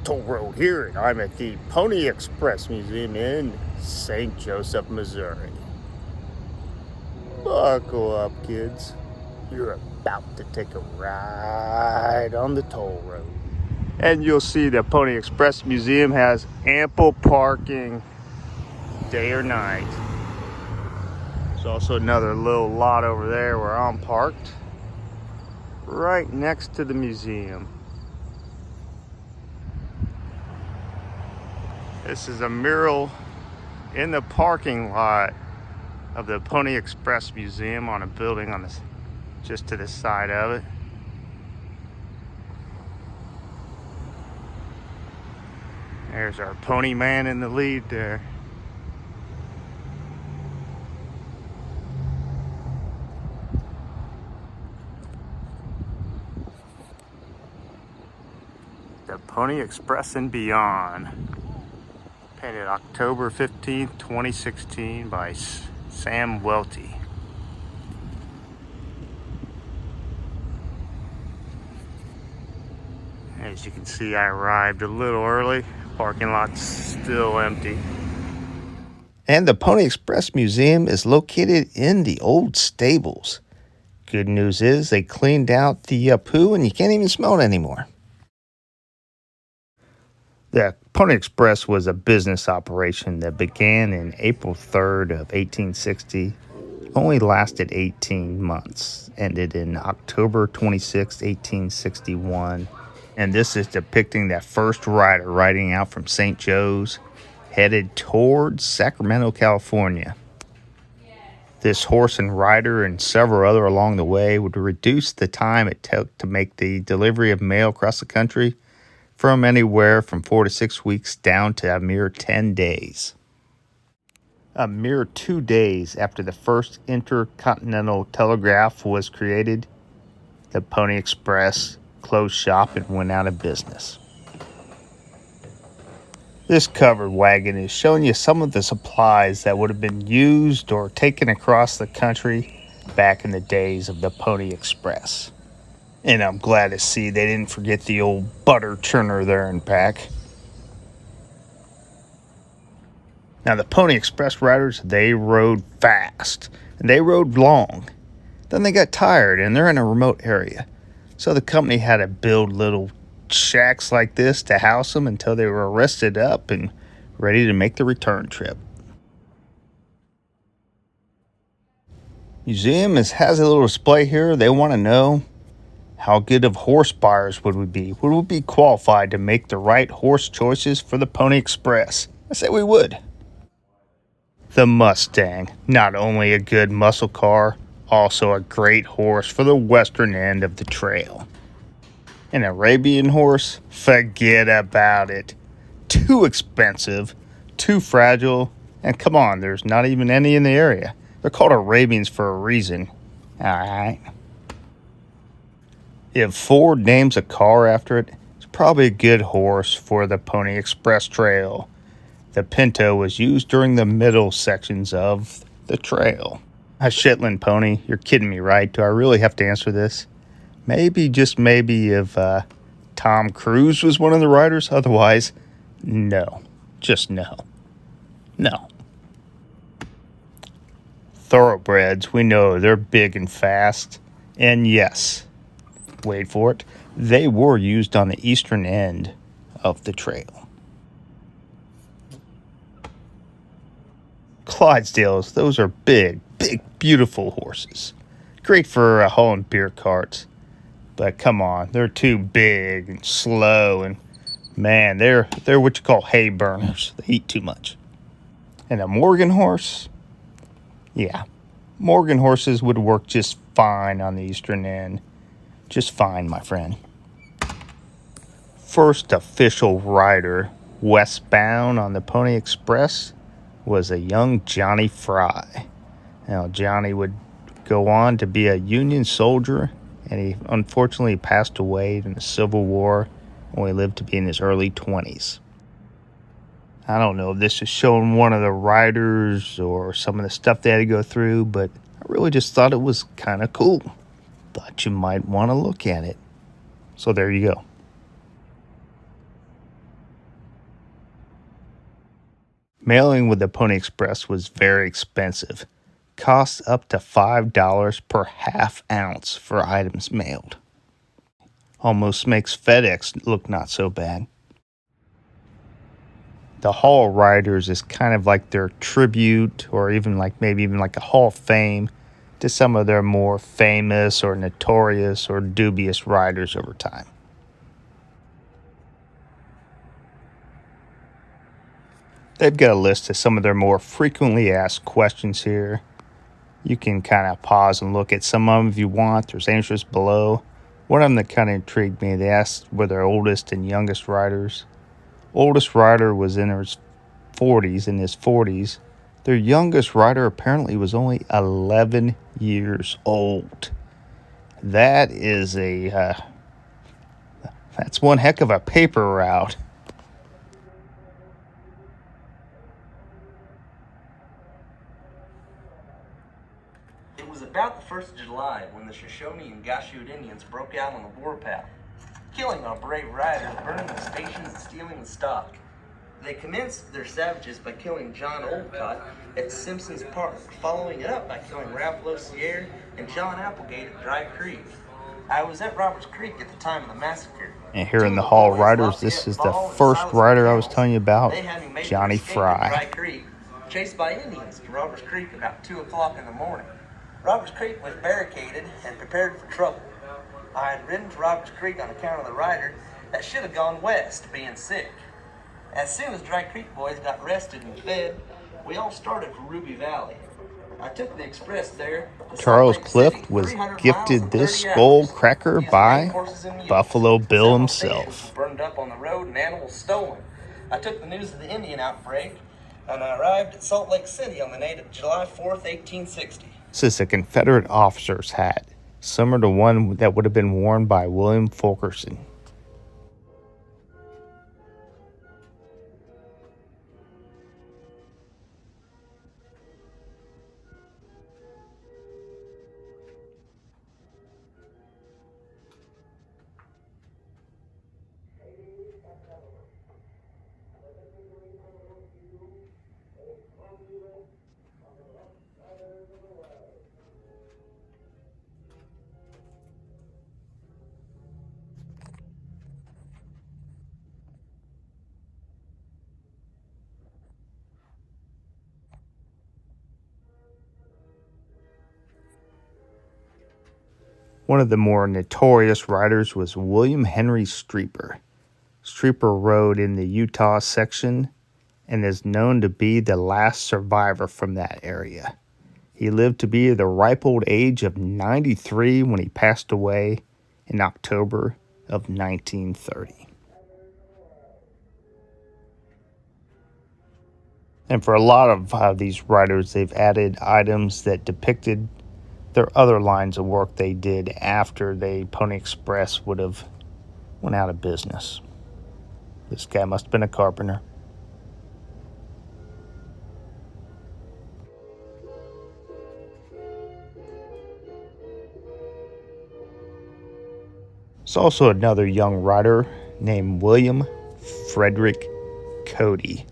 Toll Road here, and I'm at the Pony Express Museum in St. Joseph, Missouri. Buckle up, kids. You're about to take a ride on the toll road. And you'll see the Pony Express Museum has ample parking day or night. There's also another little lot over there where I'm parked, right next to the museum. This is a mural in the parking lot of the Pony Express Museum on a building on this, just to the side of it. There's our pony man in the lead there. The Pony Express and Beyond. Painted October 15th, 2016 by Sam Welty. As you can see, I arrived a little early. Parking lot's still empty. And the Pony Express Museum is located in the old stables. Good news is they cleaned out the poo and you can't even smell it anymore. The Pony Express was a business operation that began in April 3rd of 1860, only lasted 18 months, ended in October 26, 1861, and this is depicting that first rider riding out from St. Joe's, headed towards Sacramento, California. This horse and rider and several other along the way would reduce the time it took to make the delivery of mail across the country from anywhere from 4 to 6 weeks down to a mere 10 days. A mere 2 days after the first intercontinental telegraph was created, the Pony Express closed shop and went out of business. This covered wagon is showing you some of the supplies that would have been used or taken across the country back in the days of the Pony Express. And I'm glad to see they didn't forget the old butter churner there in pack. Now the Pony Express riders, they rode fast and they rode long. Then they got tired and they're in a remote area. So the company had to build little shacks like this to house them until they were rested up and ready to make the return trip. Museum has a little display here. They want to know, how good of horse buyers would we be? Would we be qualified to make the right horse choices for the Pony Express? I say we would. The Mustang, not only a good muscle car, also a great horse for the western end of the trail. An Arabian horse? Forget about it. Too expensive, too fragile, and come on, there's not even any in the area. They're called Arabians for a reason. Alright. If Ford names a car after it, it's probably a good horse for the Pony Express Trail. The Pinto was used during the middle sections of the trail. A Shetland pony? You're kidding me, right? Do I really have to answer this? Maybe, just maybe, if Tom Cruise was one of the riders. Otherwise, no. Just no. No. Thoroughbreds, we know they're big and fast. And yes, wait for it, they were used on the eastern end of the trail. Clydesdales, those are big, beautiful horses. Great for hauling beer carts. But come on, they're too big and slow, and man, they're what you call hay burners. They eat too much. And a Morgan horse? Yeah, Morgan horses would work just fine on the eastern end. Just fine, my friend. First official rider westbound on the Pony Express was a young Johnny Fry. Now, Johnny would go on to be a Union soldier, and he unfortunately passed away in the Civil War when he lived to be in his early 20s. I don't know if this is showing one of the riders or some of the stuff they had to go through, but I really just thought it was kind of cool. Thought you might want to look at it. So there you go. Mailing with the Pony Express was very expensive. Costs up to $5 per half ounce for items mailed. Almost makes FedEx look not so bad. The Hall of Riders is kind of like their tribute, or even like maybe even like a Hall of Fame to some of their more famous or notorious or dubious riders over time. They've got a list of some of their more frequently asked questions here. You can kind of pause and look at some of them if you want. There's answers below. One of them that kind of intrigued me, they asked were their oldest and youngest riders. Oldest rider was in his 40s. Their youngest rider apparently was only 11 years old. That is that's one heck of a paper route. It was about the 1st of July when the Shoshone and Gashute Indians broke out on the warpath, killing our brave riders, burning the stations and stealing the stock. They commenced their savages by killing John Oldcott at Simpson's Park, following it up by killing Ralph Losierre and John Applegate at Dry Creek. I was at Roberts Creek at the time of the massacre. And here in the Hall of Riders, this is the first rider I was telling you about, Johnny Fry. Dry Creek, chased by Indians to Roberts Creek about 2 o'clock in the morning. Roberts Creek was barricaded and prepared for trouble. I had ridden to Roberts Creek on account of the rider that should have gone west, being sick. As soon as Dry Creek boys got rested and fed, we all started for Ruby Valley. I took the express there. Charles Clift was gifted this skull cracker by Buffalo Bill himself. Burned up on the road and animals stolen. I took the news of the Indian outbreak and I arrived at Salt Lake City on the night of July 4th, 1860. This is a Confederate Officers Hat, similar to one that would have been worn by William Fulkerson. One of the more notorious riders was William Henry Streeper. Streeper rode in the Utah section and is known to be the last survivor from that area. He lived to be the ripe old age of 93 when he passed away in October of 1930. And for a lot of these riders, they've added items that depicted their other lines of work they did after the Pony Express would have went out of business. This guy must have been a carpenter. There's also another young rider named William Frederick Cody.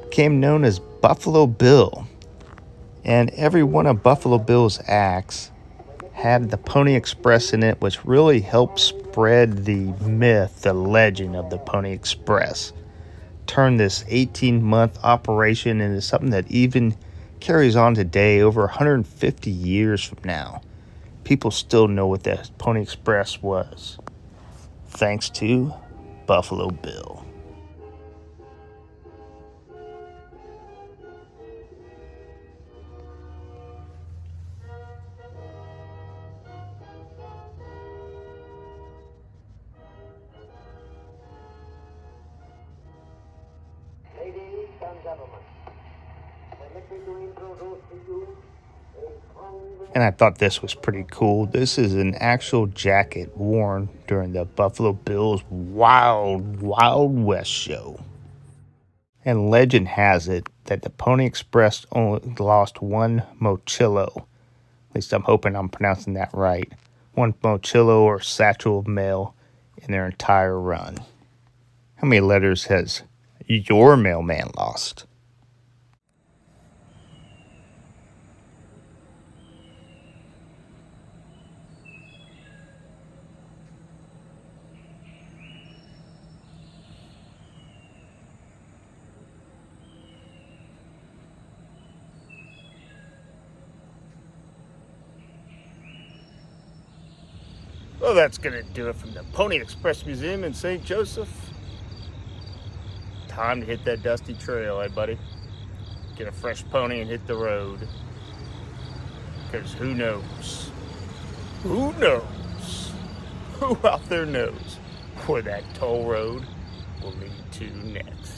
Became known as Buffalo Bill. And every one of Buffalo Bill's acts had the Pony Express in it, which really helped spread the myth, the legend of the Pony Express. Turned this 18-month operation into something that even carries on today, over 150 years from now. People still know what the Pony Express was, thanks to Buffalo Bill. Ladies and gentlemen, permit me to introduce to you And I thought this was pretty cool. This is an actual jacket worn during the Buffalo Bills Wild West show. And legend has it that the Pony Express only lost one mochillo. At least I'm hoping I'm pronouncing that right. One mochillo or satchel of mail in their entire run. How many letters has your mailman lost? Well, that's going to do it from the Pony Express Museum in St. Joseph. Time to hit that dusty trail, eh, buddy? Get a fresh pony and hit the road. Because who knows? Who knows? Who out there knows where that toll road will lead to next?